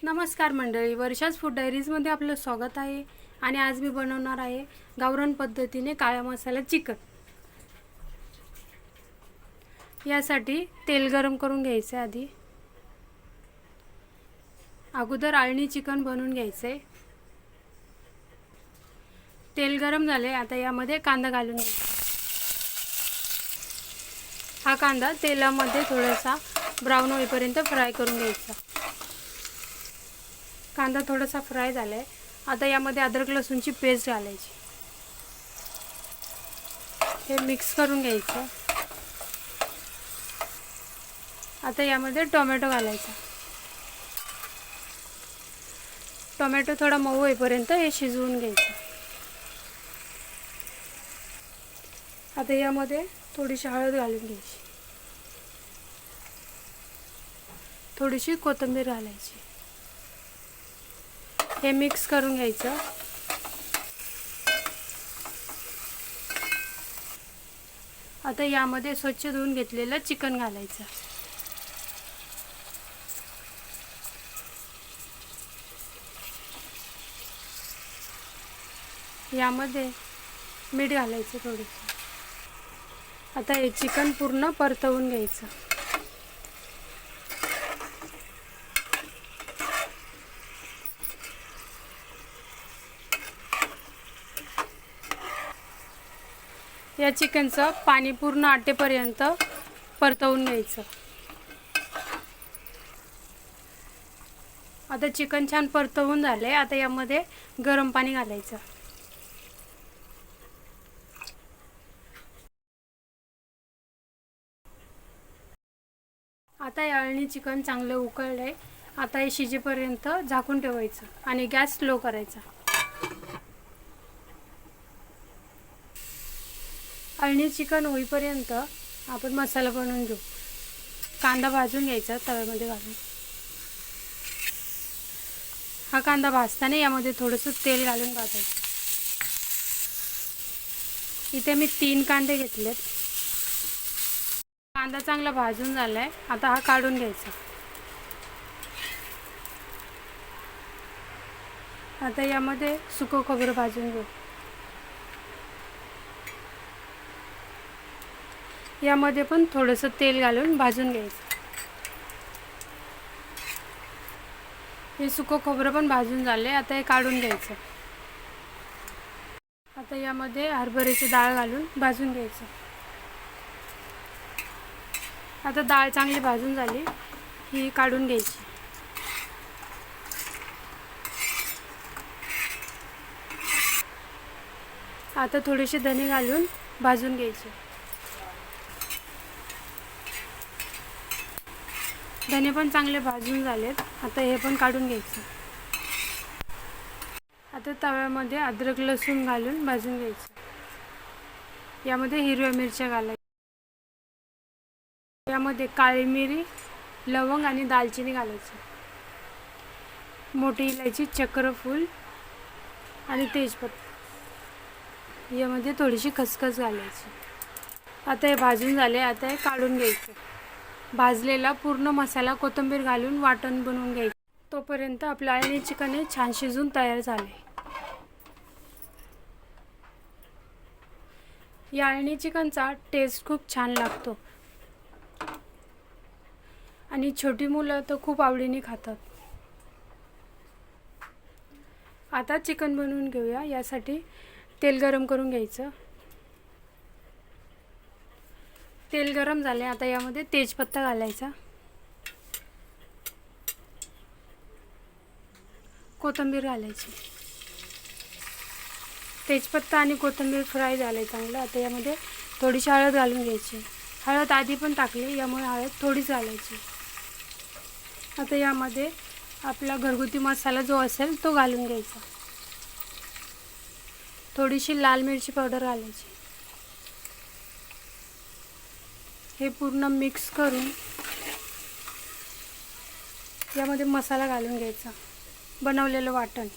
नमस्कार मंडळी, वर्षाज फूड डायरीजमध्ये आपलं स्वागत आहे. आणि आज मी बनवणार आहे गावरान पद्धतीने काळा मसाला चिकन. यासाठी तेल गरम करून घ्यायचे. आधी अगोदर आळणी चिकन बनवून घ्यायचे. तेल गरम झाले, आता यामध्ये कांदा घालून घ्यायचा. हा कांदा तेलामध्ये थोडासा ब्राऊन होईपर्यंत फ्राय करून घ्यायचा. कांदा थोडासा फ्राय झालाय, आता यामध्ये अद्रक लसूणची पेस्ट घालायची. हे मिक्स करून घ्यायचं. आता यामध्ये टोमॅटो घालायचा. टोमॅटो थोडा मऊ होईपर्यंत हे शिजवून घ्यायचं. आता यामध्ये थोडीशी हळद घालून घ्यायची. थोडीशी कोथिंबीर घालायची. हे मिक्स करून घ्यायचं. आता यामध्ये स्वच्छ धुवून घेतलेलं चिकन घालायचं. यामध्ये मीठ घालायचं थोडंसं. आता हे चिकन पूर्ण परतवून घ्यायचं. या चिकनचं पाणी पूर्ण आटेपर्यंत परतवून घ्यायचं. आता चिकन छान परतवून झाले, आता यामध्ये गरम पाणी घालायचं. आता याळणी चिकन चांगलं उकळलंय. आता हे शिजेपर्यंत झाकून ठेवायचं आणि गॅस स्लो करायचा. अळणी चिकन होईपर्यंत आपण मसाला बनवून घेऊ. कांदा भाजून घ्यायचा तव्यामध्ये घालून. हा कांदा भाजताना यामध्ये थोडंसं तेल घालून भाजायचं. इथे मी 3 कांदे घेतलेत. कांदा चांगला भाजून झालाय, आता हा काढून घ्यायचा. आता यामध्ये सुकं खोबरं भाजून घेऊ. यामध्ये पण थोडंसं तेल घालून भाजून घ्यायचं. हे सुकं खोबरं पण भाजून झाले, आता हे काढून घ्यायचं. आता यामध्ये हरभऱ्याची डाळ घालून भाजून घ्यायचं. आता डाळ चांगली भाजून झाली, ही काढून घ्यायची. आता थोडेसे धने घालून भाजून घ्यायचे. धने पण चांगले भाजून झालेत, आता हे पण काढून घ्यायचं. आता तव्यामध्ये अद्रक लसूण घालून भाजून घ्यायचं. यामध्ये हिरव्या मिरच्या घालायच्या. यामध्ये काळी मिरी, लवंग आणि दालचिनी घालायची. मोठी इलायची, चक्रफूल आणि तेजपत्ता. यामध्ये थोडीशी खसखस घालायची. आता हे भाजून झाले, आता हे काढून घ्यायचं. भाजलेला पूर्ण मसाला कोथिंबीर घालून वाटण बनवून घ्यायचं. तोपर्यंत आपलं अळणी चिकन हे छान शिजून तयार झाले. या अळणी चिकनचा टेस्ट खूप छान लागतो आणि छोटी मुलं तर खूप आवडीने खातात. आता चिकन बनवून घेऊया. यासाठी तेल गरम करून घ्यायचं. तेल गरम झाले, आता यामध्ये तेजपत्ता घालायचा. कोथिंबीर घालायची. तेजपत्ता आणि कोथिंबीर फ्राय झाले चांगलं. आता यामध्ये थोडीशी हळद घालून घ्यायची. हळद आधी पण टाकली, यामुळे हळद थोडीच घालायची. आता यामध्ये आपला घरगुती मसाला जो असेल तो घालून घ्यायचा. थोडीशी लाल मिरची पावडर घालायची. हे पूर्ण मिक्स करून यामध्ये मसाला घालून घ्यायचा, बनवलेलं वाटण.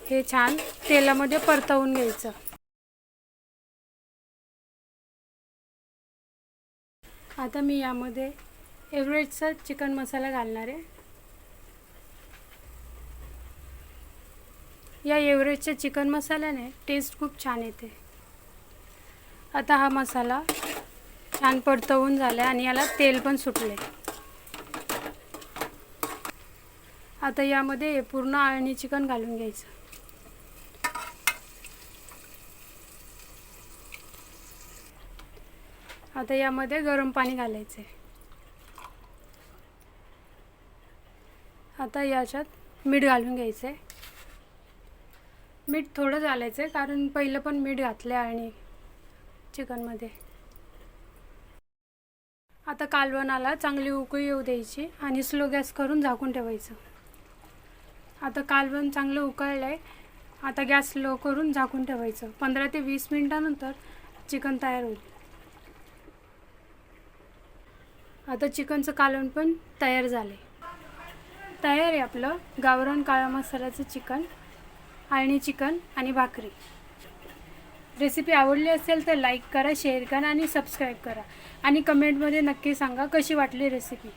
हे छान तेलामध्ये परतवून घ्यायचं. आता मी यामध्ये एव्हरेस्टचा चिकन मसाला घालणार आहे. या एव्हरेस्टच्या चिकन मसाल्याने टेस्ट खूप छान येते. आता हा मसाला छान परतवून झाला आणि याला तेल पण सुटले. आता यामध्ये पूर्ण अळणी चिकन घालून घ्यायचं. आता यामध्ये गरम पाणी घालायचं आहे. आता याच्यात मीठ घालून घ्यायचं आहे. मीठ थोडं घालायचं आहे कारण पहिलं पण मीठ घातलं आहे आणि चिकनमध्ये. आता कालवणाला चांगली उकळी येऊ द्यायची आणि स्लो गॅस करून झाकून ठेवायचं. आता कालवण चांगलं उकळलं आहे. आता गॅस स्लो करून झाकून ठेवायचं. 15 ते 20 मिनिटानंतर चिकन तयार होईल. आता चिकनचं कालवण पण तयार झाले. तयार आहे आपलं गावरान काळा मसाल्याचं चिकन, अळणी चिकन आणि भाकरी. रेसिपी आवडली असेल तर लाईक करा, शेअर करा आणि सबस्क्राईब करा आणि कमेंटमध्ये नक्की सांगा कशी वाटली रेसिपी.